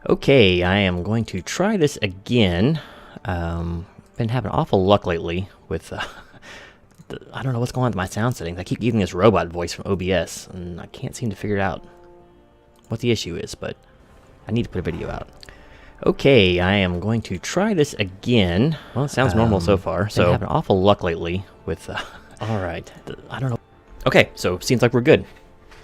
Okay, I am going to try this again. Been having awful luck lately with, I don't know what's going on with my sound settings. I keep getting this robot voice from OBS, and I can't seem to figure out what the issue is, but I need to put a video out. Okay, I am going to try this again. Well, it sounds normal so far, so... Been having awful luck lately with, alright, I don't know. Okay, so seems like we're good.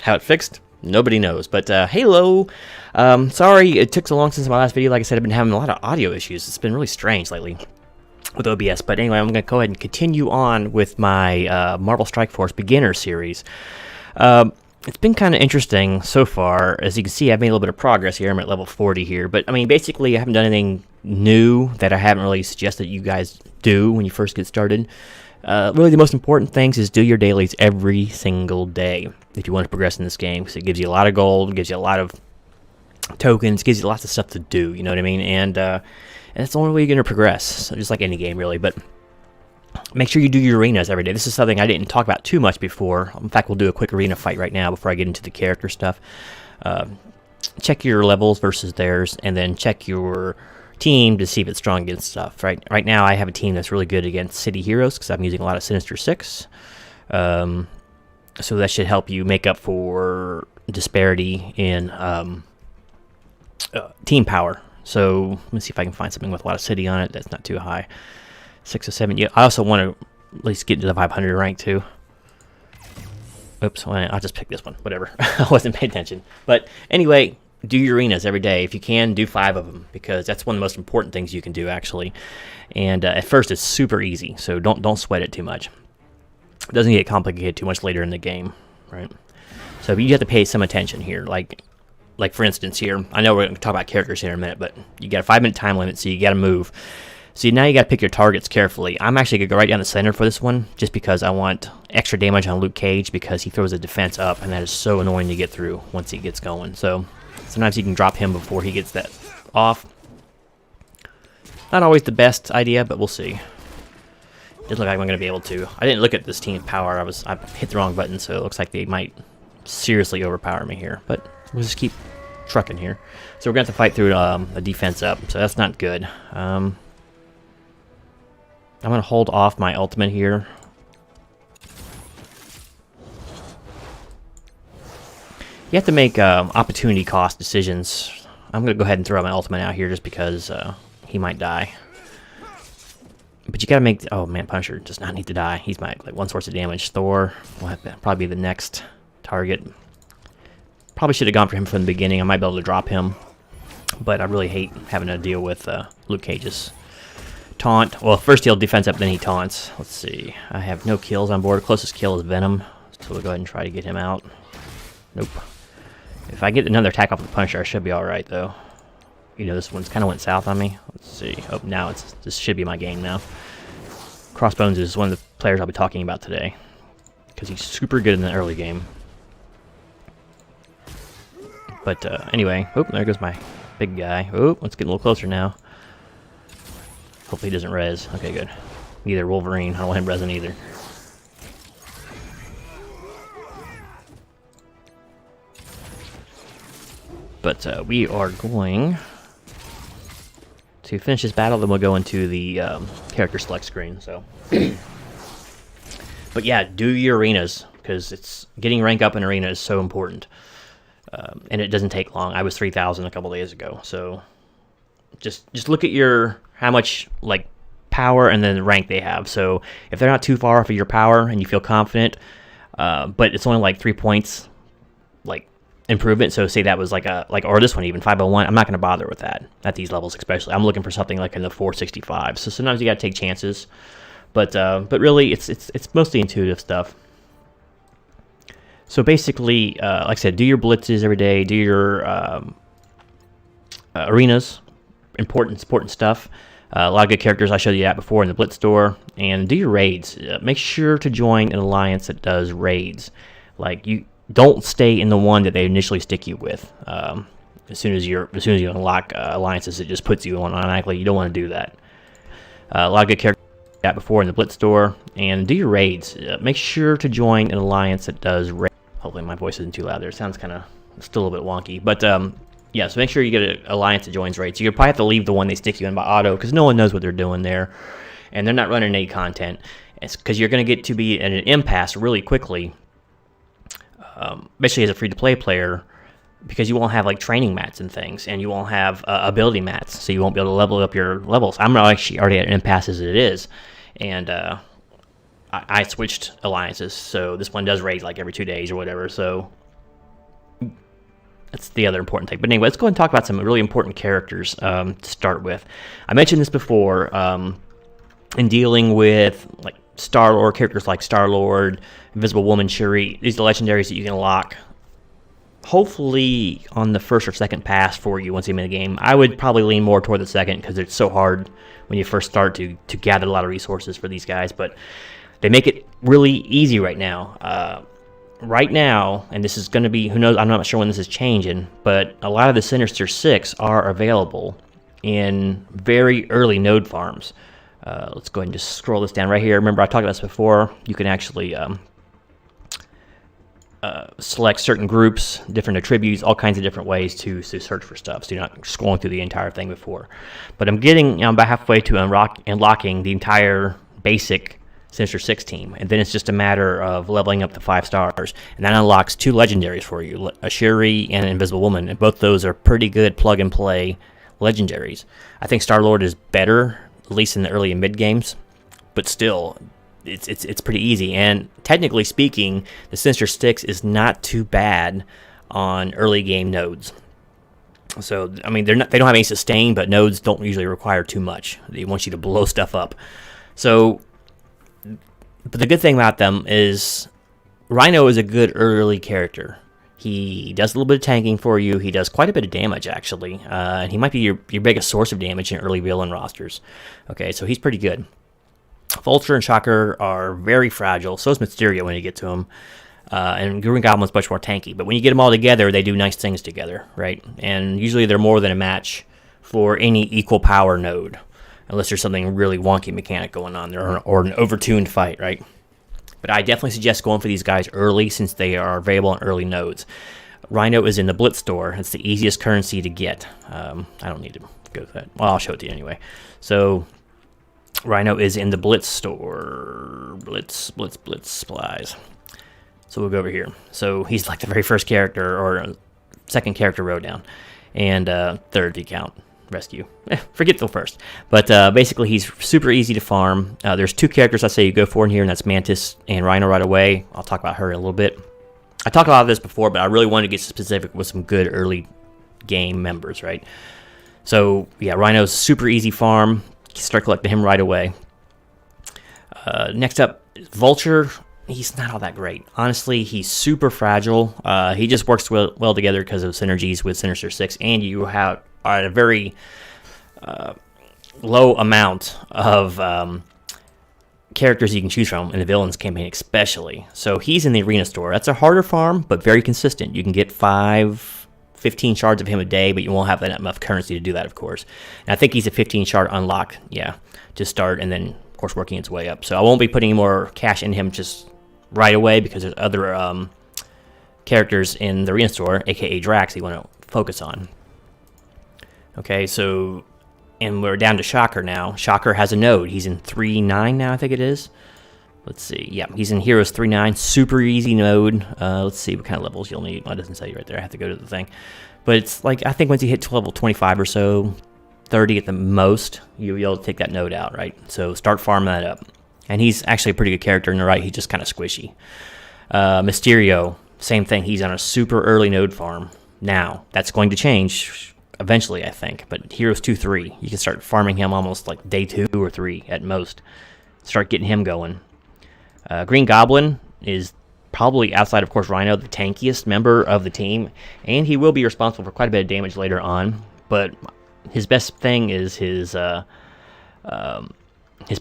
How it fixed? Nobody knows, but hello. Sorry it took so long since my last video. Like I said, I've been having a lot of audio issues. It's been really strange lately with OBS. But anyway, I'm going to go ahead and continue on with my Marvel Strike Force beginner series. It's been kind of interesting so far. As you can see, I've made a little bit of progress here. I'm at level 40 here. But, I mean, basically, I haven't done anything new that I haven't really suggested you guys do when you first get started. Really, the most important things is do your dailies every single day if you want to progress in this game, because it gives you a lot of gold, gives you a lot of tokens, gives you lots of stuff to do, you know what I mean? And that's the only way you're going to progress, so just like any game, really. But make sure you do your arenas every day. This is something I didn't talk about too much before. In fact, we'll do a quick arena fight right now before I get into the character stuff. Check your levels versus theirs, and then check your team to see if it's strong against stuff. Right now, I have a team that's really good against City Heroes because I'm using a lot of Sinister Six. So that should help you make up for disparity in team power. So let me see if I can find something with a lot of City on it that's not too high. 607. Yeah, I also want to at least get to the 500 rank too. Oops, well, I'll just pick this one. Whatever. I wasn't paying attention. But anyway, do your arenas every day. If you can, do 5 of them, because that's one of the most important things you can do, actually. And at first, it's super easy, so don't sweat it too much. It doesn't get complicated too much later in the game, right? So you have to pay some attention here. Like for instance here, I know we're going to talk about characters here in a minute, but you got a 5-minute time limit, so you got to move. So now you got to pick your targets carefully. I'm actually going to go right down the center for this one, just because I want extra damage on Luke Cage, because he throws a defense up, and that is so annoying to get through once he gets going. So sometimes you can drop him before he gets that off. Not always the best idea, but we'll see. It looks like I'm going to be able to. I didn't look at this team's power. I hit the wrong button, so it looks like they might seriously overpower me here. But we'll just keep trucking here. So we're going to have to fight through a defense up, so that's not good. I'm going to hold off my ultimate here. You have to make opportunity cost decisions. I'm going to go ahead and throw my ultimate out here just because he might die. But you got to make... Oh, man, Punisher does not need to die. He's my one source of damage. Thor will have to probably be the next target. Probably should have gone for him from the beginning. I might be able to drop him. But I really hate having to deal with Luke Cage's taunt. Well, first he'll defense up, then he taunts. Let's see. I have no kills on board. Closest kill is Venom. So we'll go ahead and try to get him out. Nope. If I get another attack off the Punisher, I should be alright, though. You know, this one's kind of went south on me. Let's see. Oh, now this should be my game now. Crossbones is one of the players I'll be talking about today, because he's super good in the early game. But anyway, oh, there goes my big guy. Oh, let's get a little closer now. Hopefully he doesn't res. Okay, good. Neither Wolverine. I don't want him resing either. But we are going to finish this battle, then we'll go into the character select screen. So, but yeah, do your arenas, because it's getting rank up in arena is so important, and it doesn't take long. I was 3,000 a couple days ago, so just look at your how much like power and then the rank they have. So if they're not too far off of your power and you feel confident, but it's only like 3 points, like improvement. So say that was or this one even 501. I'm not going to bother with that at these levels, especially. I'm looking for something like in the 465. So sometimes you got to take chances, but really it's mostly intuitive stuff. So basically, like I said, do your blitzes every day. Do your arenas, important stuff. A lot of good characters. I showed you that before in the Blitz store. And do your raids. Make sure to join an alliance that does raids. Like you. Don't stay in the one that they initially stick you with. As soon as you unlock alliances, it just puts you on automatically. You don't want to do that. A lot of good characters that before in the Blitz store, and do your raids. Make sure to join an alliance that does raids. Hopefully my voice isn't too loud there. It sounds kind of still a little bit wonky, but Yeah, so make sure you get an alliance that joins raids. So you probably have to leave the one they stick you in by auto because no one knows what they're doing there, and they're not running any content. It's because you're going to get to be at an impasse really quickly, especially as a free-to-play player, because you won't have like training mats and things, and you won't have ability mats, so you won't be able to level up your levels. I'm actually already at an impasse as it is, and I switched alliances, so this one does raid like every 2 days or whatever. So that's the other important thing. But anyway, let's go ahead and talk about some really important characters to start with. I mentioned this before in dealing with like Star-Lord, characters like Star-Lord, Invisible Woman, Shuri. These are legendaries that you can unlock hopefully on the first or second pass for you once you're in the game. I would probably lean more toward the second because it's so hard when you first start to gather a lot of resources for these guys. But they make it really easy right now. Right now, and this is going to be, who knows, I'm not sure when this is changing, but a lot of the Sinister Six are available in very early node farms. Let's go ahead and just scroll this down right here. Remember, I talked about this before. You can actually select certain groups, different attributes, all kinds of different ways to search for stuff, so you're not scrolling through the entire thing before. But I'm getting about halfway to unlocking the entire basic Sinister Six team, and then it's just a matter of leveling up to 5 stars, and that unlocks 2 legendaries for you, a Shuri and an Invisible Woman, and both those are pretty good plug-and-play legendaries. I think Star-Lord is better, at least in the early and mid games, but still, it's pretty easy. And technically speaking, the Sinister Six is not too bad on early game nodes. So I mean, they don't have any sustain, but nodes don't usually require too much. They want you to blow stuff up. So. But the good thing about them is Rhino is a good early character. He does a little bit of tanking for you. He does quite a bit of damage, actually. And he might be your biggest source of damage in early villain rosters. Okay, so he's pretty good. Vulture and Shocker are very fragile. So is Mysterio when you get to him. And Green Goblin's much more tanky. But when you get them all together, they do nice things together, right? And usually they're more than a match for any equal power node. Unless there's something really wonky mechanic going on there, or an overtuned fight, right? But I definitely suggest going for these guys early since they are available on early nodes. Rhino is in the Blitz store. It's the easiest currency to get. I don't need to go to that. Well, I'll show it to you anyway. So Rhino is in the Blitz store. Blitz supplies. So we'll go over here. So he's like the very first character, or second character row down, and third if you count rescue. Forget the first. But basically, he's super easy to farm. There's 2 characters I say you go for in here, and that's Mantis and Rhino right away. I'll talk about her in a little bit. I talked about this before, but I really wanted to get specific with some good early game members, right? So, yeah, Rhino's super easy farm. Start collecting him right away. Next up, Vulture. He's not all that great. Honestly, he's super fragile. He just works well together because of synergies with Sinister Six, and you are at a very low amount of characters you can choose from in the Villains campaign especially. So he's in the Arena store. That's a harder farm, but very consistent. You can get 15 shards of him a day, but you won't have enough currency to do that, of course. And I think he's a 15 shard unlock, yeah, to start, and then, of course, working its way up. So I won't be putting any more cash in him just right away because there's other characters in the Arena store, aka Drax, you want to focus on. Okay, so, and we're down to Shocker now. Shocker has a node. He's in 3.9 now, I think it is. Let's see. Yeah, he's in Heroes 3.9. Super easy node. Let's see what kind of levels you'll need. Well, it doesn't tell you right there. I have to go to the thing. But it's like, I think once you hit level 25 or so, 30 at the most, you'll be able to take that node out, right? So start farming that up. And he's actually a pretty good character in the right. He's just kind of squishy. Mysterio, same thing. He's on a super early node farm. Now, that's going to change eventually, I think. But Heroes 2-3, you can start farming him almost like day 2 or 3 at most. Start getting him going. Green Goblin is probably, outside of course Rhino, the tankiest member of the team, and he will be responsible for quite a bit of damage later on. But his best thing is his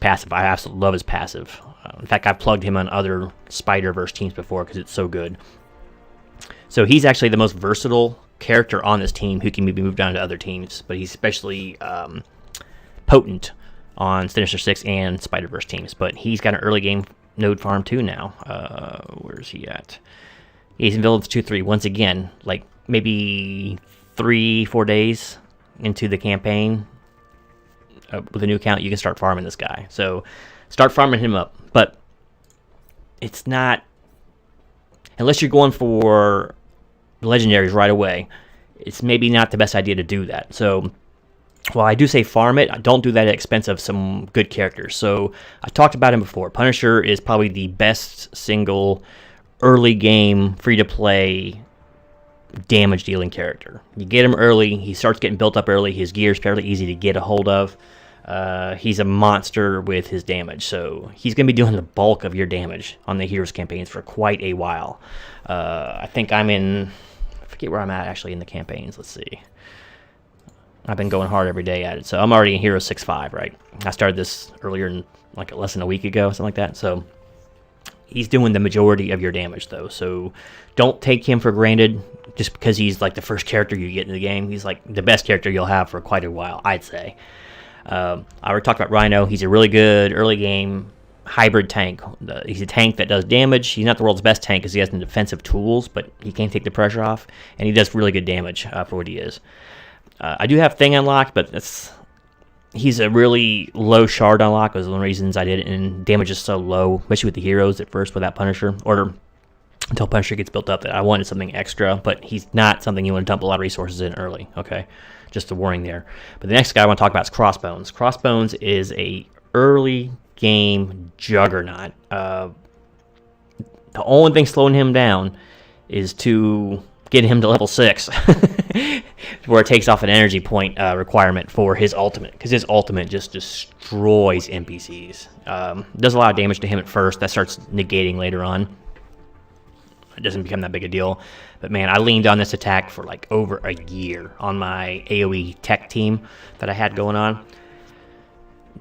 passive. I absolutely love his passive. In fact, I've plugged him on other Spider-Verse teams before because it's so good. So he's actually the most versatile character on this team who can be moved on to other teams, but he's especially potent on Sinister Six and Spider-Verse teams. But he's got an early game node farm too now. Where's he at? He's in Villains 2-3 once again, like maybe 3-4 days into the campaign with a new account, you can start farming this guy. So start farming him up. But it's not, unless you're going for legendaries right away, it's maybe not the best idea to do that. So while I do say farm it, I don't do that at the expense of some good characters. So I talked about him before. Punisher is probably the best single early game free-to-play damage dealing character. You get him early, he starts getting built up early, his gear is fairly easy to get a hold of. He's a monster with his damage, so he's going to be doing the bulk of your damage on the Heroes campaigns for quite a while. I think I forget where I'm at actually in the campaigns. Let's see. I've been going hard every day at it, so I'm already in Hero 6.5, right? I started this earlier, like less than a week ago, something like that, so he's doing the majority of your damage, though, so don't take him for granted just because he's like the first character you get in the game. He's like the best character you'll have for quite a while, I'd say. I already talked about Rhino. He's a really good early game hybrid tank. He's a tank that does damage. He's not the world's best tank because he has some defensive tools, but he can take the pressure off, and he does really good damage for what he is. I do have Thing unlocked, but he's a really low shard unlock. That was one of the reasons I did it, and damage is so low, especially with the heroes at first without Punisher, or until Punisher gets built up, that I wanted something extra, but he's not something you want to dump a lot of resources in early, okay? Just a warning there. But the next guy I want to talk about is Crossbones. Crossbones is a early game juggernaut. The only thing slowing him down is to get him to level 6, where it takes off an energy point requirement for his ultimate, because his ultimate just destroys NPCs. Does a lot of damage to him at first. That starts negating later on. It doesn't become that big a deal. But man, I leaned on this attack for like over a year on my AoE tech team that I had going on.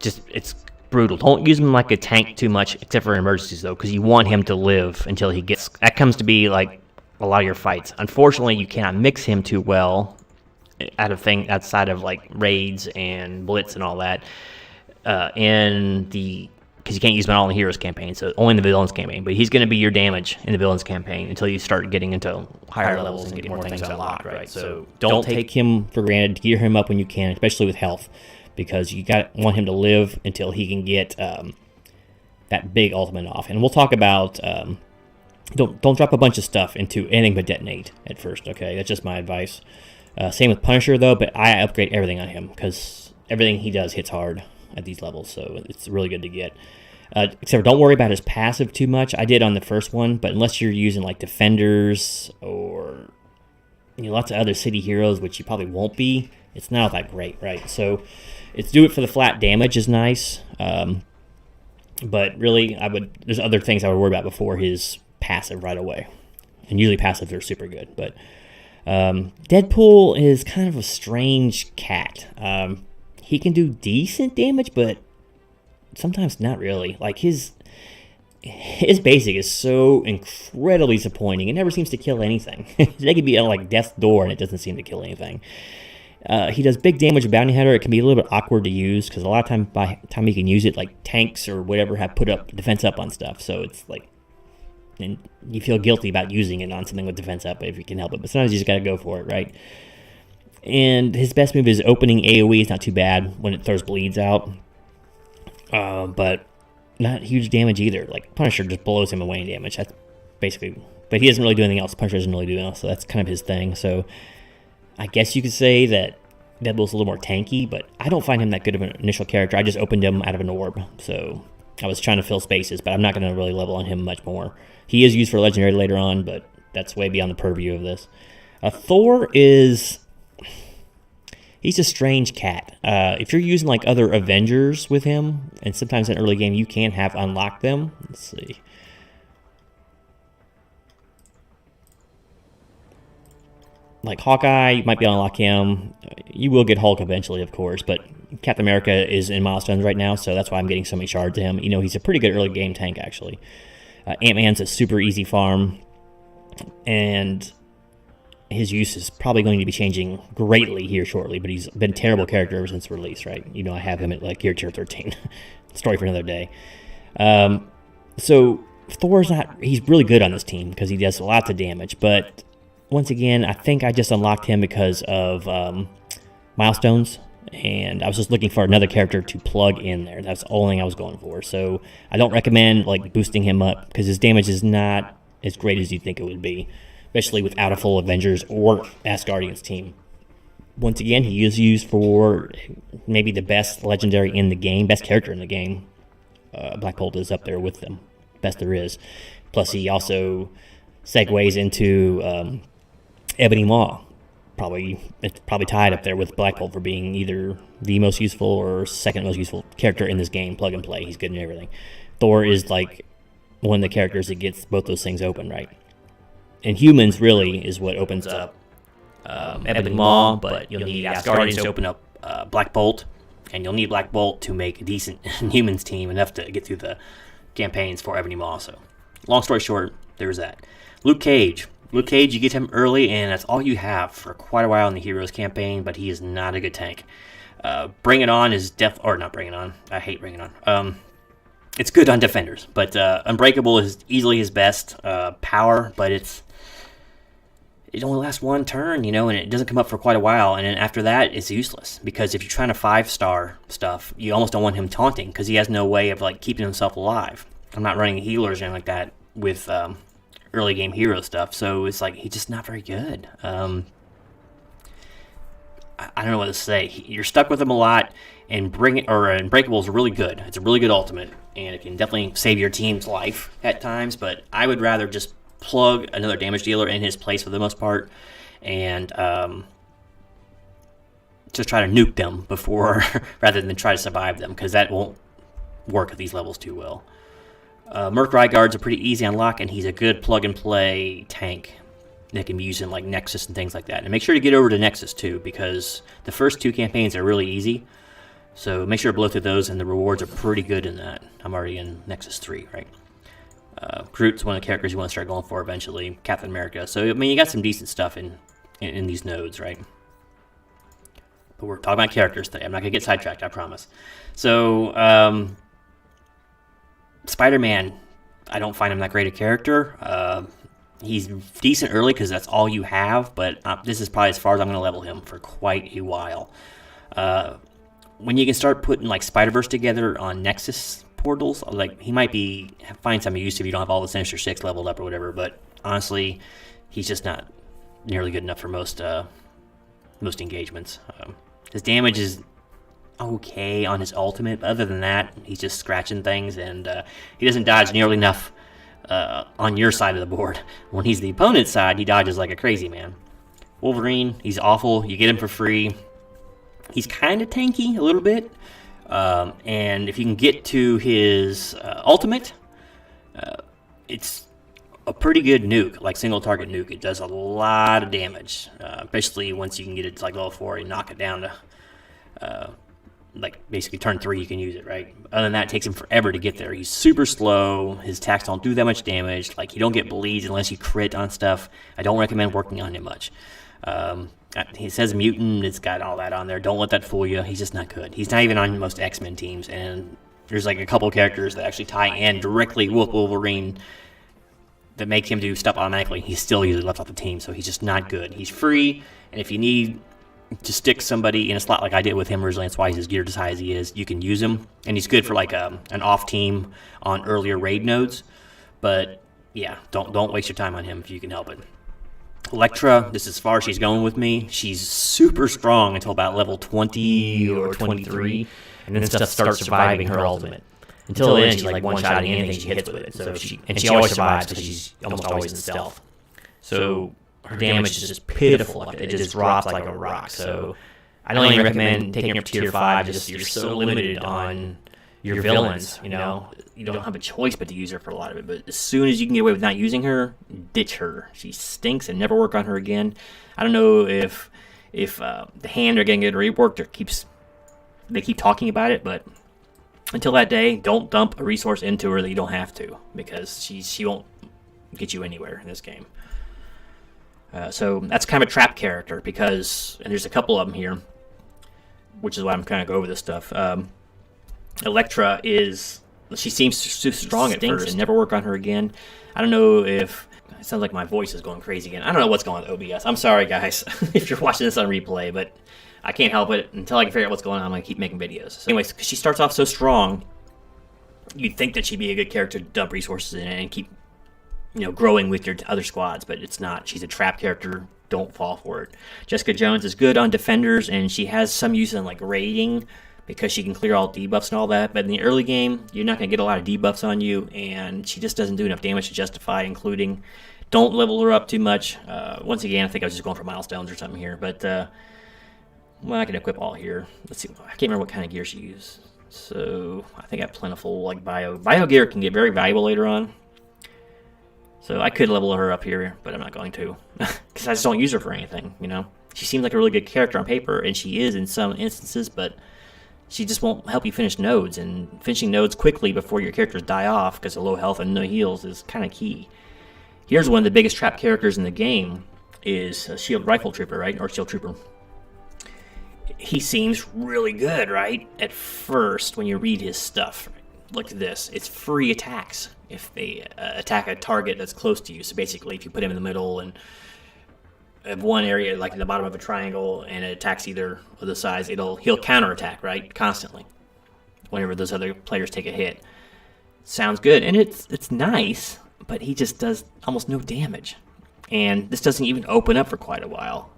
It's brutal. Don't use him like a tank too much, except for emergencies though, because you want him to live until he gets. That comes to be like a lot of your fights. Unfortunately, you cannot mix him too well outside of like raids and blitz and all that. Because you can't use him all in the Heroes campaign, so only in the Villains campaign. But he's going to be your damage in the Villains campaign until you start getting into higher levels and getting more things unlocked, right? So don't take him for granted. Gear him up when you can, especially with health, because you want him to live until he can get that big ultimate off. And we'll talk about don't drop a bunch of stuff into anything but detonate at first, okay? That's just my advice. Same with Punisher, though, but I upgrade everything on him because everything he does hits hard at these levels, so it's really good to get. Except don't worry about his passive too much. I did on the first one, but unless you're using like Defenders or lots of other city heroes, which you probably won't be, it's not that great, right? So it's do it for the flat damage is nice, but really there's other things I would worry about before his passive right away. And usually passives are super good, but Deadpool is kind of a strange cat. He can do decent damage, but sometimes not really. Like his basic is so incredibly disappointing. It never seems to kill anything. They could be on like death's door and it doesn't seem to kill anything. He does big damage with Bounty Hunter. It can be a little bit awkward to use because a lot of time by the time you can use it, like tanks or whatever have put up defense up on stuff. So it's like, and you feel guilty about using it on something with defense up if you can help it. But sometimes you just got to go for it, right? And his best move is opening AoE. It's not too bad when it throws bleeds out. But not huge damage either. Like Punisher just blows him away in damage. That's basically, but he doesn't really do anything else. Punisher doesn't really do anything else, so that's kind of his thing. So I guess you could say that Deadpool's a little more tanky, but I don't find him that good of an initial character. I just opened him out of an orb, so I was trying to fill spaces, but I'm not going to really level on him much more. He is used for Legendary later on, but that's way beyond the purview of this. Thor is... He's a strange cat. If you're using like other Avengers with him, and sometimes in early game you can have unlocked them. Let's see. Like Hawkeye, you might be able to unlock him. You will get Hulk eventually, of course, but Captain America is in milestones right now, so that's why I'm getting so many shards to him. He's a pretty good early game tank, actually. Ant-Man's a super easy farm, and his use is probably going to be changing greatly here shortly, but he's been a terrible character ever since release, right? I have him at like tier 13. Story for another day. So Thor's he's really good on this team because he does lots of damage, but once again, I think I just unlocked him because of milestones, and I was just looking for another character to plug in there. That's the only thing I was going for. So I don't recommend like boosting him up because his damage is not as great as you think it would be, especially without a full Avengers or Asgardians team. Once again, he is used for maybe the best legendary in the game, best character in the game. Black Bolt is up there with them, best there is. Plus, he also segues into Ebony Maw. It's probably tied up there with Black Bolt for being either the most useful or second most useful character in this game. Plug and play, he's good in everything. Thor is like one of the characters that gets both those things open, right? And Humans really is what opens up Ebony Maw, but you'll need Asgardians to open up Black Bolt, and you'll need Black Bolt to make a decent Humans team, enough to get through the campaigns for Ebony Maw. So, long story short, there's that. Luke Cage, you get him early, and that's all you have for quite a while in the Heroes campaign, but he is not a good tank. Bring It On is not Bring It On. I hate Bring It On. It's good on defenders, but Unbreakable is easily his best power, but it only lasts one turn, and it doesn't come up for quite a while, and then after that, it's useless, because if you're trying to 5-star stuff, you almost don't want him taunting, because he has no way of like keeping himself alive. I'm not running healers or anything like that with early game hero stuff, so it's like he's just not very good. I don't know what to say. You're stuck with him a lot, and Unbreakable is really good. It's a really good ultimate, and it can definitely save your team's life at times, but I would rather just plug another damage dealer in his place for the most part, and just try to nuke them before, rather than try to survive them, because that won't work at these levels too well. Merc Ryguard's a pretty easy unlock, and he's a good plug-and-play tank that can be used in like Nexus and things like that. And make sure to get over to Nexus too, because the first 2 campaigns are really easy. So make sure to blow through those, and the rewards are pretty good in that. I'm already in Nexus 3, right? Groot's one of the characters you want to start going for eventually. Captain America. So, I mean, you got some decent stuff in these nodes, right? But we're talking about characters today. I'm not going to get sidetracked, I promise. So, Spider-Man, I don't find him that great a character. He's decent early because that's all you have, but this is probably as far as I'm going to level him for quite a while. When you can start putting like Spider-Verse together on Nexus portals, like he might find some use if you don't have all the Sinister Six leveled up or whatever, but honestly, he's just not nearly good enough for most engagements. His damage is okay on his ultimate, but other than that, he's just scratching things, and he doesn't dodge nearly enough on your side of the board. When he's the opponent's side, he dodges like a crazy man. Wolverine, he's awful. You get him for free. He's kind of tanky a little bit, and if you can get to his ultimate, it's a pretty good nuke, like single target nuke. It does a lot of damage, especially once you can get it to like level 4 and knock it down to like basically turn 3 you can use it, right? Other than that, it takes him forever to get there. He's super slow. His attacks don't do that much damage. Like, you don't get bleeds unless you crit on stuff. I don't recommend working on him much. He says mutant. It's got all that on there. Don't let that fool you. He's just not good. He's not even on most X-Men teams, and there's like a couple characters that actually tie in directly with Wolverine that make him do stuff automatically. He's still usually left off the team, so he's just not good. He's free, and if you need to stick somebody in a slot like I did with him originally, that's why he's as geared as high as he is, you can use him, and he's good for like an off team on earlier raid nodes. But yeah, don't waste your time on him if you can help it. Elektra, this is as far as she's going with me. She's super strong until about level 20 or 23, and then stuff starts surviving her ultimate. Until then, she's like one-shotting anything she hits with it. So she always survives because she's almost always in stealth. So her damage is just pitiful. It just drops like a rock. So I don't even recommend taking her up to tier 5. Just you're so limited on your villains. You don't have a choice but to use her for a lot of it. But as soon as you can get away with not using her, ditch her. She stinks, and never work on her again. I don't know if the hand are getting it reworked or they keep talking about it, but until that day, don't dump a resource into her that you don't have to, because she won't get you anywhere in this game. So that's kind of a trap character, and there's a couple of them here, which is why I'm kind of go over this stuff. Elektra she seems too strong at first, and never work on her again. I don't know if It sounds like my voice is going crazy again. I don't know what's going on with OBS. I'm sorry, guys, if you're watching this on replay, but I can't help it. Until I can figure out what's going on, I'm going to keep making videos. So anyways, because she starts off so strong, you'd think that she'd be a good character to dump resources in and keep, growing with your other squads, but it's not. She's a trap character. Don't fall for it. Jessica Jones is good on defenders, and she has some use in like raiding because she can clear all debuffs and all that. But in the early game, you're not going to get a lot of debuffs on you, and she just doesn't do enough damage to justify including. Don't level her up too much. Once again, I think I was just going for milestones or something here, but well, I can equip all here. Let's see. I can't remember what kind of gear she used. So I think I have plentiful like bio gear can get very valuable later on. So I could level her up here, but I'm not going to because I just don't use her for anything. She seems like a really good character on paper, and she is in some instances, but she just won't help you finish nodes. And finishing nodes quickly before your characters die off because of low health and no heals is kind of key. Here's one of the biggest trap characters in the game is a Shield Rifle Trooper, right? Or Shield Trooper. He seems really good, right? At first, when you read his stuff. Look at this. It's free attacks if they attack a target that's close to you. So basically, if you put him in the middle and have one area, like in the bottom of a triangle, and it attacks either of the sides, he'll counterattack, right? Constantly. Whenever those other players take a hit. Sounds good. And it's nice, but he just does almost no damage. And this doesn't even open up for quite a while.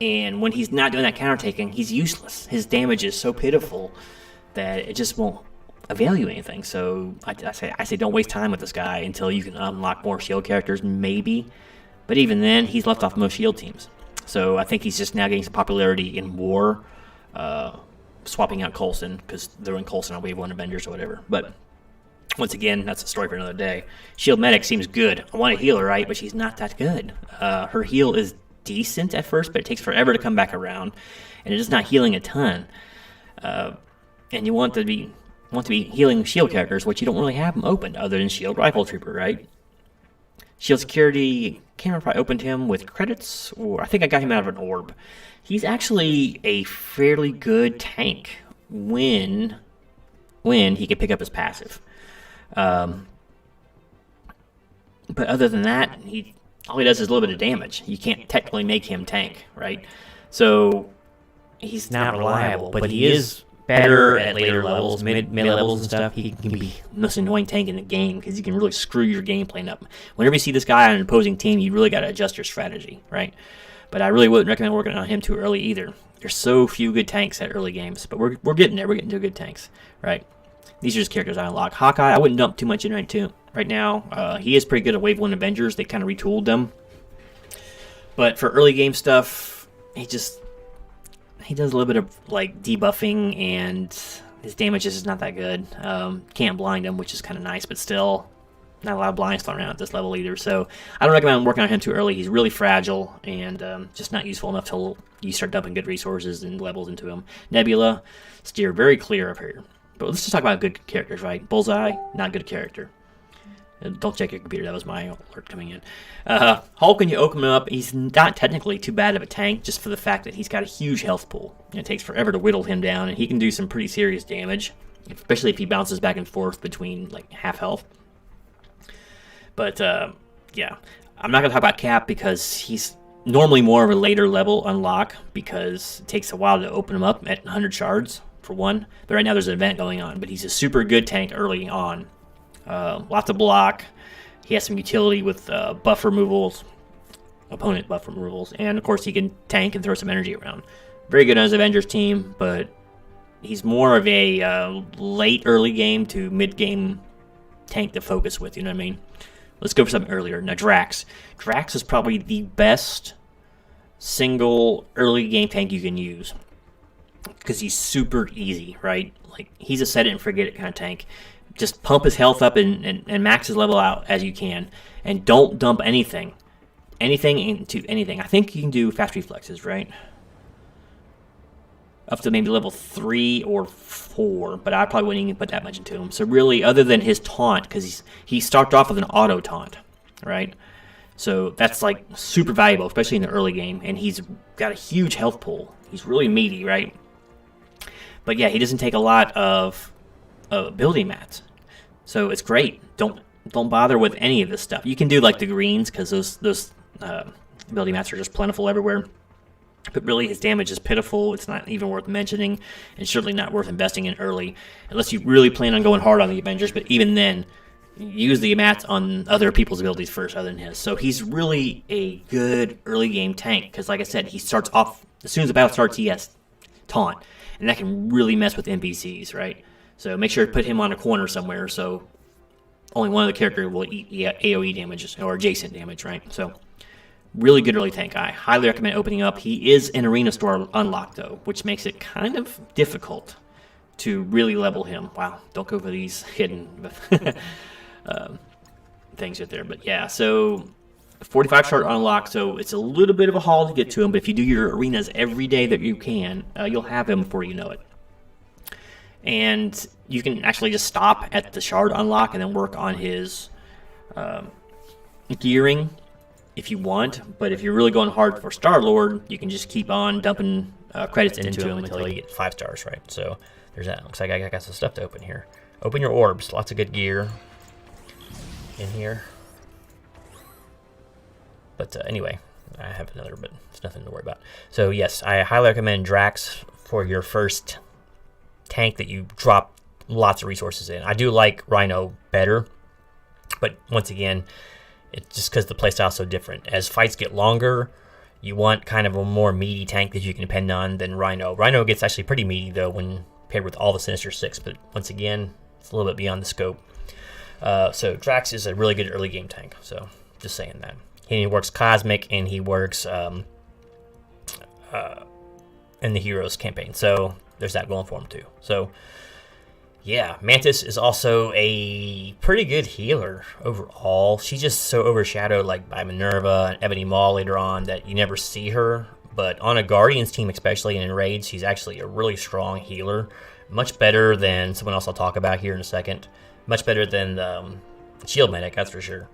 And when he's not doing that counter-taking, he's useless. His damage is so pitiful that it just won't avail you anything. So I say don't waste time with this guy until you can unlock more shield characters, maybe. But even then, he's left off most shield teams. So I think he's just now getting some popularity in war, swapping out Coulson, because they're in Coulson on Wave 1 Avengers or whatever. But once again, that's a story for another day. Shield Medic seems good. I want to heal her, right? But she's not that good. Her heal is decent at first, but it takes forever to come back around, and it is not healing a ton. And you want to be healing shield characters, which you don't really have them opened other than Shield Rifle Trooper, right? Shield Security, can't remember if I opened him with credits, or I think I got him out of an orb. He's actually a fairly good tank when he can pick up his passive. But other than that, all he does is a little bit of damage. You can't technically make him tank, right? So he's not reliable, but he is better at later levels, mid levels and stuff. He can be the most annoying tank in the game because he can really screw your gameplay up. Whenever you see this guy on an opposing team, you really got to adjust your strategy, right? But I really wouldn't recommend working on him too early either. There's so few good tanks at early games, but we're getting there. We're getting to good tanks, right? These are just characters I unlock. Hawkeye, I wouldn't dump too much in right now. He is pretty good at Wave 1 Avengers. They kind of retooled them. But for early game stuff, he does a little bit of like debuffing, and his damage is not that good. Can't blind him, which is kind of nice, but still not a lot of blinds thrown around at this level either. So I don't recommend working on him too early. He's really fragile and just not useful enough till you start dumping good resources and levels into him. Nebula, steer very clear up here. But let's just talk about good characters, right? Bullseye, not good character. Don't check your computer, that was my alert coming in. Hulk, when you open him up, he's not technically too bad of a tank, just for the fact that he's got a huge health pool. It takes forever to whittle him down, and he can do some pretty serious damage, especially if he bounces back and forth between like half health. But yeah, I'm not going to talk about Cap because he's normally more of a later level unlock because it takes a while to open him up at 100 shards. For one, but right now there's an event going on, but he's a super good tank early on. Lots of block. He has some utility with buff removals, opponent buff removals, and of course he can tank and throw some energy around. Very good on his Avengers team, but he's more of a late early game to mid game tank to focus with, you know what I mean? Let's go for something earlier. Now Drax. Drax is probably the best single early game tank you can use. Because he's super easy, right? Like, he's a set it and forget it kind of tank. Just pump his health up and max his level out as you can. And don't dump anything. Anything into anything. I think you can do fast reflexes, right? Up to maybe level 3 or 4. But I probably wouldn't even put that much into him. So really, other than his taunt, because he starts off with an auto taunt, right? So that's like super valuable, especially in the early game. And he's got a huge health pool. He's really meaty, right? But yeah, he doesn't take a lot of building mats. So it's great. Don't don't bother with any of this stuff. You can do like the greens because those ability mats are just plentiful everywhere. But really, his damage is pitiful. It's not even worth mentioning, and certainly not worth investing in early, unless you really plan on going hard on the Avengers. But even then, use the mats on other people's abilities first, other than his. So he's really a good early game tank because, like I said, he starts off as soon as the battle starts. He has taunt, and that can really mess with NPCs, right? So make sure to put him on a corner somewhere, so only one of the characters will eat AoE damage or adjacent damage, right? So really good early tank. I highly recommend opening up. He is an arena store unlock though, which makes it kind of difficult to really level him. Wow, don't go for these hidden things right there. But yeah, so 45 shard unlock, so it's a little bit of a haul to get to him, but if you do your arenas every day that you can, you'll have him before you know it. And you can actually just stop at the shard unlock and then work on his gearing if you want. But if you're really going hard for Star-Lord, you can just keep on dumping credits into him until you get 5 stars, right? So there's that. Looks like I got some stuff to open here. Open your orbs. Lots of good gear in here. But anyway, I have another, but it's nothing to worry about. So yes, I highly recommend Drax for your first tank that you drop lots of resources in. I do like Rhino better, but once again, it's just because the playstyle is so different. As fights get longer, you want kind of a more meaty tank that you can depend on than Rhino. Rhino gets actually pretty meaty though when paired with all the Sinister Six, but once again, it's a little bit beyond the scope. So Drax is a really good early game tank, so just saying that. He works Cosmic and he works in the Heroes campaign, so there's that going for him too. So yeah, Mantis is also a pretty good healer overall. She's just so overshadowed like by Minerva and Ebony Maw later on that you never see her. But on a Guardians team especially and in raids, she's actually a really strong healer. Much better than someone else I'll talk about here in a second. Much better than the Shield Medic, that's for sure.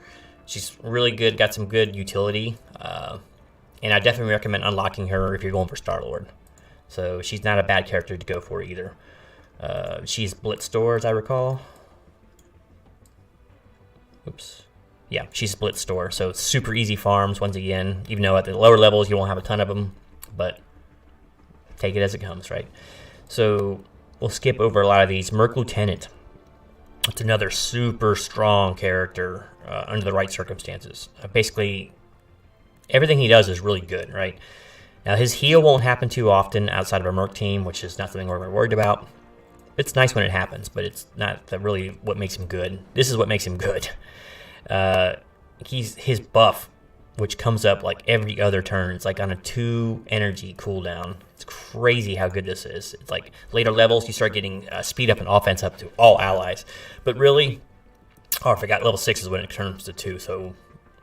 She's really good, got some good utility. And I definitely recommend unlocking her if you're going for Star-Lord. So she's not a bad character to go for either. She's Blitz Store, as I recall. Oops. Yeah, she's Blitz Store, so it's super easy farms once again. Even though at the lower levels you won't have a ton of them, but take it as it comes, right? So we'll skip over a lot of these. Merc Lieutenant. It's another super strong character under the right circumstances. Basically, everything he does is really good, right? Now, his heal won't happen too often outside of a Merc team, which is not something we're worried about. It's nice when it happens, but it's not really what makes him good. This is what makes him good. His buff, which comes up like every other turn. It's like on a 2 energy cooldown. It's crazy how good this is. It's like later levels, you start getting speed up and offense up to all allies. But really, oh, I forgot, level 6 is when it turns to 2, so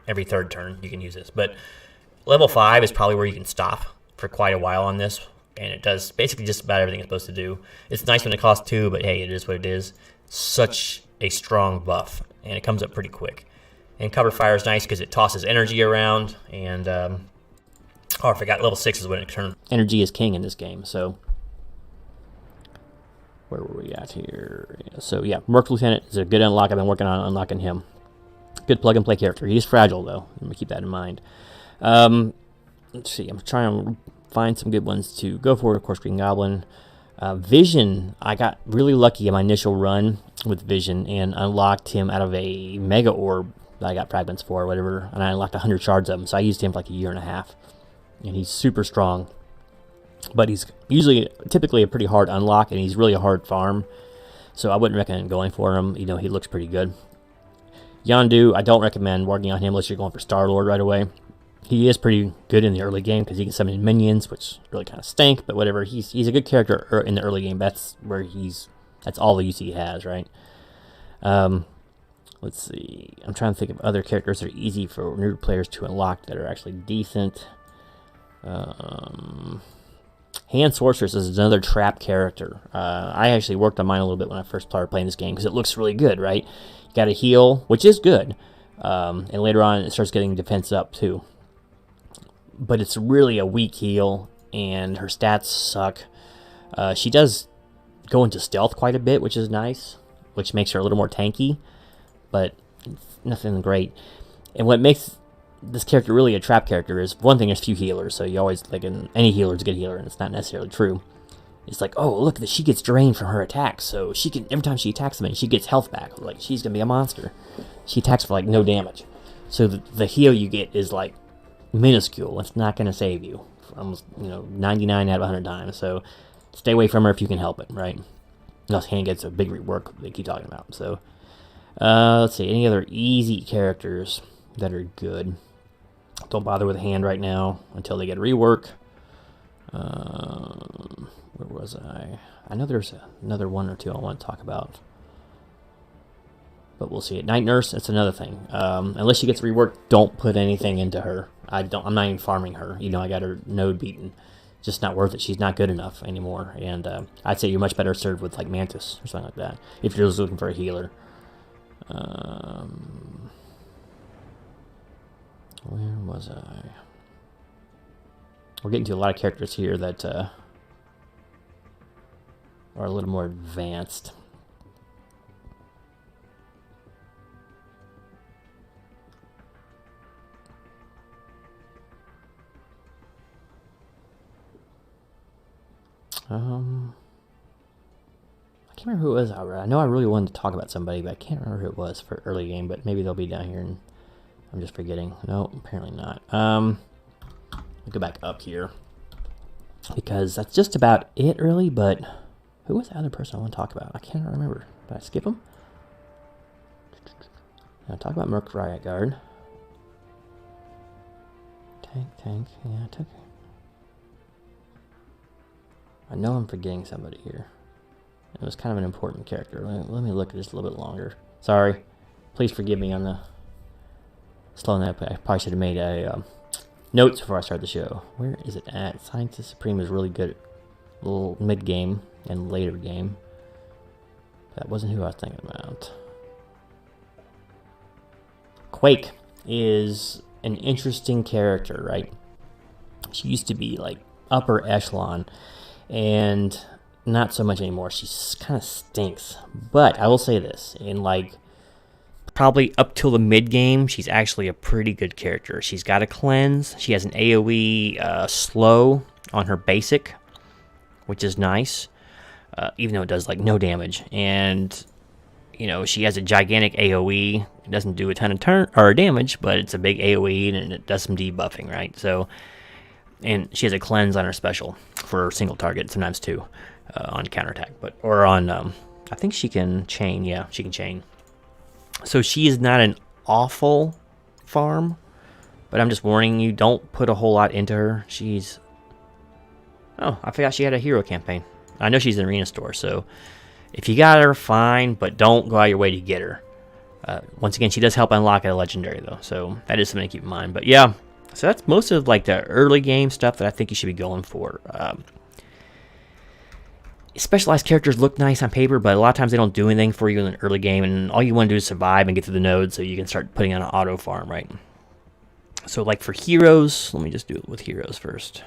every 3rd turn you can use this. But level 5 is probably where you can stop for quite a while on this, and it does basically just about everything it's supposed to do. It's nice when it costs 2, but hey, it is what it is. Such a strong buff, and it comes up pretty quick. And Cover Fire is nice because it tosses energy around, and oh, I forgot, level 6 is when it turns. Energy is king in this game, so where were we at here? So yeah, Merc Lieutenant is a good unlock. I've been working on unlocking him. Good plug and play character. He is fragile though. Let me keep that in mind. Let's see. I'm trying to find some good ones to go for. Of course, Green Goblin. Vision. I got really lucky in my initial run with Vision and unlocked him out of a Mega Orb that I got fragments for or whatever, and I unlocked 100 shards of him. So I used him for like a year and a half, and he's super strong. But he's typically a pretty hard unlock, and he's really a hard farm. So I wouldn't recommend going for him. You know, he looks pretty good. Yondu, I don't recommend working on him unless you're going for Star-Lord right away. He is pretty good in the early game because he can summon minions, which really kind of stink, but whatever. He's a good character in the early game. That's where that's all the use he has, right? Let's see. I'm trying to think of other characters that are easy for new players to unlock that are actually decent. Hand Sorceress is another trap character. I actually worked on mine a little bit when I first started playing this game because it looks really good, right? You got a heal, which is good, and later on it starts getting defense up too. But it's really a weak heal, and her stats suck. She does go into stealth quite a bit, which is nice, which makes her a little more tanky. But It's nothing great. And what makes this character really a trap character is, one thing, there's few healers, so you always, like, any healer's a good healer, and it's not necessarily true. It's like, oh, look, she gets drained from her attacks, so she can, every time she attacks somebody, she gets health back. Like, she's gonna be a monster. She attacks for, like, no damage. So the heal you get is, like, minuscule. It's not gonna save you. Almost, 99 out of 100 times, so stay away from her if you can help it, right? Unless Hand gets a big rework they keep talking about, so... let's see, any other easy characters that are good? Don't bother with Hand right now until they get a rework. Where was I? I know there's another one or two I want to talk about. But we'll see. Night Nurse, that's another thing. Unless she gets reworked, don't put anything into her. I'm not even farming her. I got her node beaten. Just not worth it. She's not good enough anymore. And I'd say you're much better served with, like, Mantis or something like that, if you're just looking for a healer. Where was I? We're getting to a lot of characters here that are a little more advanced. I can't remember who it was. I know I really wanted to talk about somebody, but I can't remember who it was for early game, but maybe they'll be down here and I'm just forgetting. No, apparently not. I'll go back up here because that's just about it, really, but who was the other person I want to talk about? I can't remember. Did I skip him? Now talk about Merc Riot Guard. Tank. Yeah, I took... I know I'm forgetting somebody here. It was kind of an important character. Let me look just a little bit longer. Sorry. Please forgive me on the slowing that. I probably should have made a notes before I start the show. Where is it at? Scientist Supreme is really good at little mid-game and later game. That wasn't who I was thinking about. Quake is an interesting character, right? She used to be, like, upper echelon, and not so much anymore. She kind of stinks. But I will say this, in, like, probably up till the mid-game, she's actually a pretty good character. She's got a cleanse. She has an AoE slow on her basic, which is nice, even though it does, like, no damage. And, she has a gigantic AoE. It doesn't do a ton of damage, but it's a big AoE, and it does some debuffing, right? So... And she has a cleanse on her special for a single target, sometimes two, on counterattack. Or on, I think she can chain. Yeah, she can chain. So she is not an awful farm, but I'm just warning you, don't put a whole lot into her. She's... Oh, I forgot she had a hero campaign. I know she's in Arena Store, so if you got her, fine, but don't go out of your way to get her. Once again, she does help unlock a legendary, though, so that is something to keep in mind. But yeah... So that's most of, like, the early game stuff that I think you should be going for. Specialized characters look nice on paper, but a lot of times they don't do anything for you in the early game, and all you want to do is survive and get to the node so you can start putting on an auto farm, right? So, like, for heroes, let me just do it with heroes first.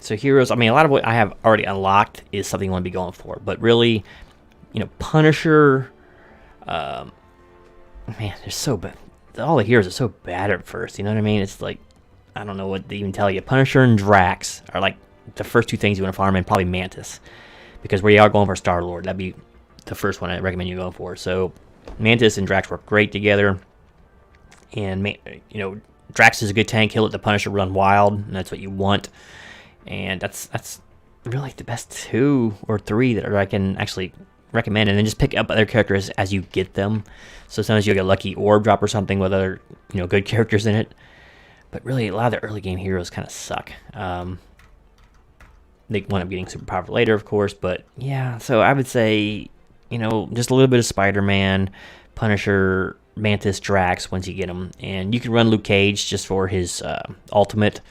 So heroes, I mean, a lot of what I have already unlocked is something you want to be going for, but really, Punisher... man, they're so bad. All the heroes are so bad at first, you know what I mean? It's like, I don't know what to even tell you. Punisher and Drax are like the first two things you want to farm, and probably Mantis. Because where you are going for Star-Lord, that'd be the first one I recommend you go for. So, Mantis and Drax work great together. And, Drax is a good tank. He'll let the Punisher run wild, and that's what you want. And that's really the best 2 or 3 that I can actually... recommend, and then just pick up other characters as you get them. So sometimes you'll get a lucky orb drop or something with other, good characters in it. But really, a lot of the early game heroes kind of suck. They wind up getting super powerful later, of course, but yeah, so I would say, just a little bit of Spider-Man, Punisher, Mantis, Drax once you get them. And you can run Luke Cage just for his ultimate,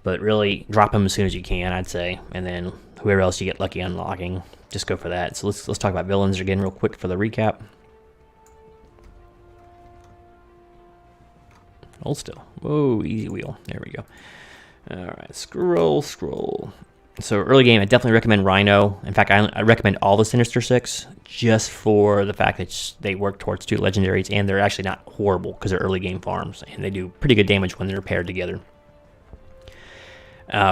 but really drop him as soon as you can, I'd say. And then whoever else you get lucky unlocking, just go for that. So let's talk about villains again real quick for the recap. Hold still. Whoa, easy wheel. There we go. Alright, scroll. So early game, I definitely recommend Rhino. In fact, I recommend all the Sinister Six just for the fact that they work towards 2 legendaries, and they're actually not horrible because they're early game farms, and they do pretty good damage when they're paired together.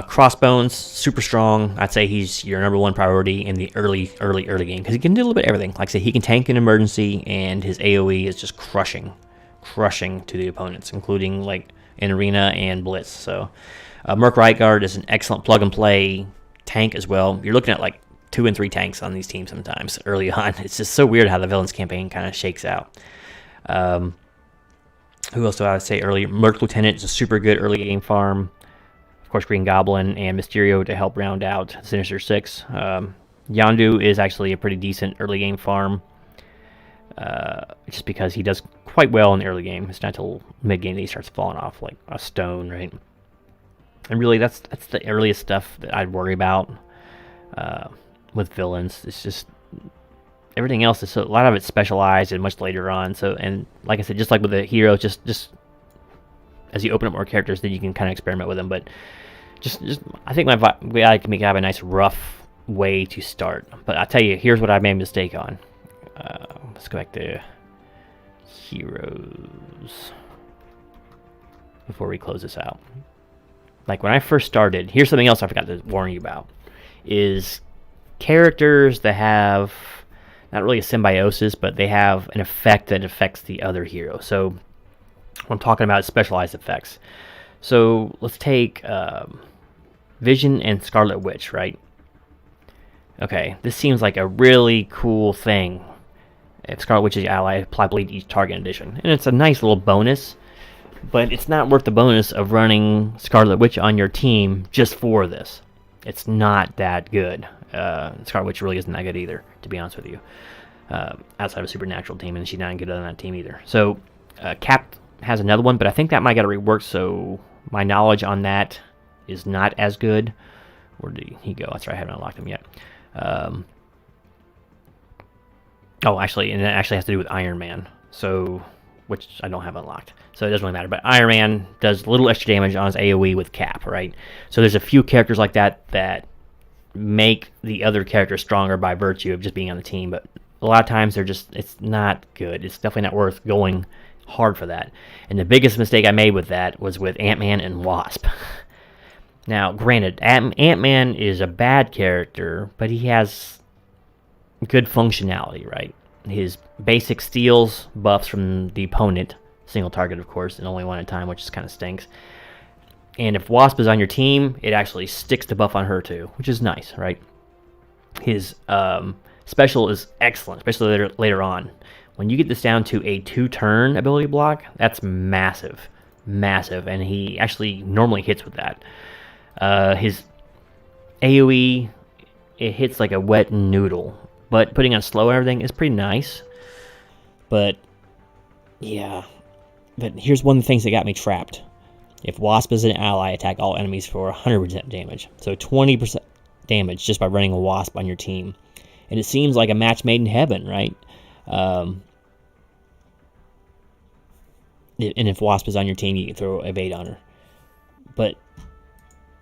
Crossbones, super strong. I'd say he's your number 1 priority in the early game because he can do a little bit of everything. Like I say, he can tank in emergency, and his AoE is just crushing to the opponents, including like in arena and blitz. So Merc Rightguard is an excellent plug and play tank as well. You're looking at like 2 and 3 tanks on these teams sometimes early on. It's just so weird how the villains campaign kind of shakes out. Who else do I would say early? Merc Lieutenant is a super good early game farm. Of course, Green Goblin and Mysterio to help round out Sinister Six. Yondu is actually a pretty decent early game farm, just because he does quite well in the early game. It's not until mid game that he starts falling off like a stone, right? And really, that's the earliest stuff that I'd worry about with villains. It's just everything else is a lot of it's specialized and much later on. So, and like I said, just like with the heroes, just as you open up more characters, then you can kind of experiment with them. But just I think we like to have a nice rough way to start. But I'll tell you, here's what I made a mistake on. Let's go back to heroes before we close this out. Like when I first started, here's something else I forgot to warn you about, is characters that have not really a symbiosis, but they have an effect that affects the other hero. So what I'm talking about is specialized effects. So let's take Vision and Scarlet Witch, right? Okay, this seems like a really cool thing. If Scarlet Witch is your ally, apply bleed to each target in addition. And it's a nice little bonus, but it's not worth the bonus of running Scarlet Witch on your team just for this. It's not that good. Scarlet Witch really isn't that good either, to be honest with you. Outside of a Supernatural team, and she's not good on that team either. So Cap has another one, but I think that might got to rework, so my knowledge on that is not as good. Where did he go? That's right, I haven't unlocked him yet. Actually, and it actually has to do with Iron Man, so which I don't have unlocked, so it doesn't really matter. But Iron Man does a little extra damage on his AoE with Cap, right? So there's a few characters like that make the other character stronger by virtue of just being on the team, but a lot of times it's not good. It's definitely not worth going hard for that. And the biggest mistake I made with that was with Ant-Man and Wasp. Now, granted, Ant-Man is a bad character, but he has good functionality, right? His basic steals buffs from the opponent, single target, of course, and only one at a time, which kind of stinks. And if Wasp is on your team, it actually sticks the buff on her too, which is nice, right? His special is excellent, especially later on. When you get this down to a 2-turn ability block, that's massive, and he actually normally hits with that. His AoE, it hits like a wet noodle, but putting on slow and everything is pretty nice. But yeah, but here's one of the things that got me trapped. If Wasp is an ally, attack all enemies for 100% damage. So 20% damage just by running a Wasp on your team. And it seems like a match made in heaven, right? And if Wasp is on your team, you can throw evade on her. But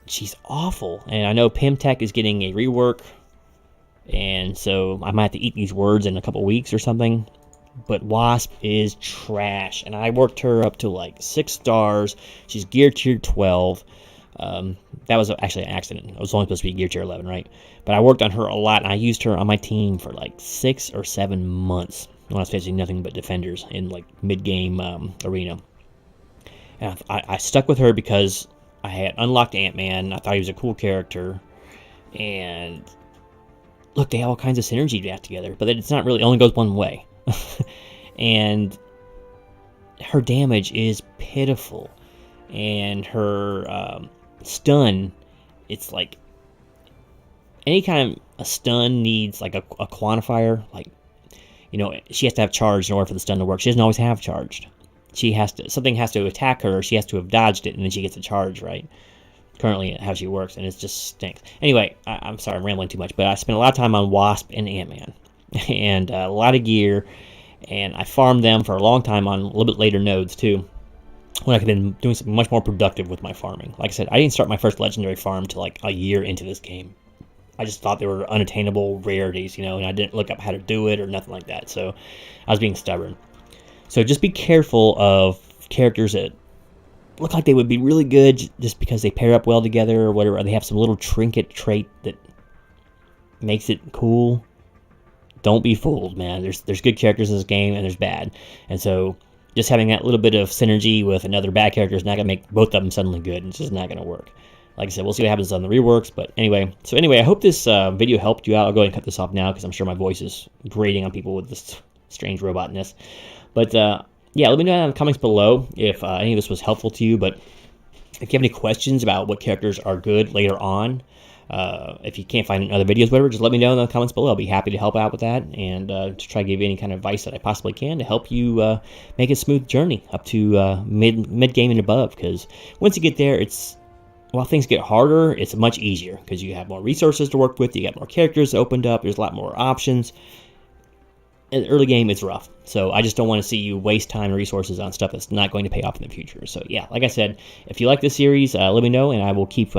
she's awful. And I know Pimtech is getting a rework, and so I might have to eat these words in a couple weeks or something. But Wasp is trash, and I worked her up to like 6 stars. She's gear tier 12. That was actually an accident. I was only supposed to be gear tier 11, right? But I worked on her a lot, and I used her on my team for like 6 or 7 months when I was facing nothing but defenders in like mid-game arena. And I stuck with her because I had unlocked Ant-Man. I thought he was a cool character, and look, they have all kinds of synergy to have together, but it's not really, it only goes one way. And her damage is pitiful, and her stun, it's like any kind of a stun needs like a quantifier. Like, you know, she has to have charged in order for the stun to work. She doesn't always have charged. Something has to attack her, she has to have dodged it, and then she gets a charge, right? Currently how she works, and it just stinks. Anyway, I'm sorry, I'm rambling too much, but I spent a lot of time on Wasp and Ant-Man, and a lot of gear, and I farmed them for a long time on a little bit later nodes too. when I could have been doing something much more productive with my farming. Like I said, I didn't start my first legendary farm till like a year into this game. I just thought they were unattainable rarities, you know, and I didn't look up how to do it or nothing like that. So I was being stubborn. So just be careful of characters that look like they would be really good just because they pair up well together or whatever. Or they have some little trinket trait that makes it cool. Don't be fooled, man. There's good characters in this game and there's bad. And so just having that little bit of synergy with another bad character is not going to make both of them suddenly good. It's just not going to work. Like I said, we'll see what happens on the reworks. But anyway, I hope this video helped you out. I'll go ahead and cut this off now because I'm sure my voice is grating on people with this strange robotness. But yeah, let me know in the comments below if any of this was helpful to you. But if you have any questions about what characters are good later on, if you can't find other videos, whatever, just let me know in the comments below. I'll be happy to help out with that and to try to give you any kind of advice that I possibly can to help you make a smooth journey up to mid game and above. Because once you get there, while things get harder, it's much easier because you have more resources to work with. You got more characters opened up. There's a lot more options. In the early game, it's rough. So I just don't want to see you waste time and resources on stuff that's not going to pay off in the future. So yeah, like I said, if you like this series, let me know, and I will keep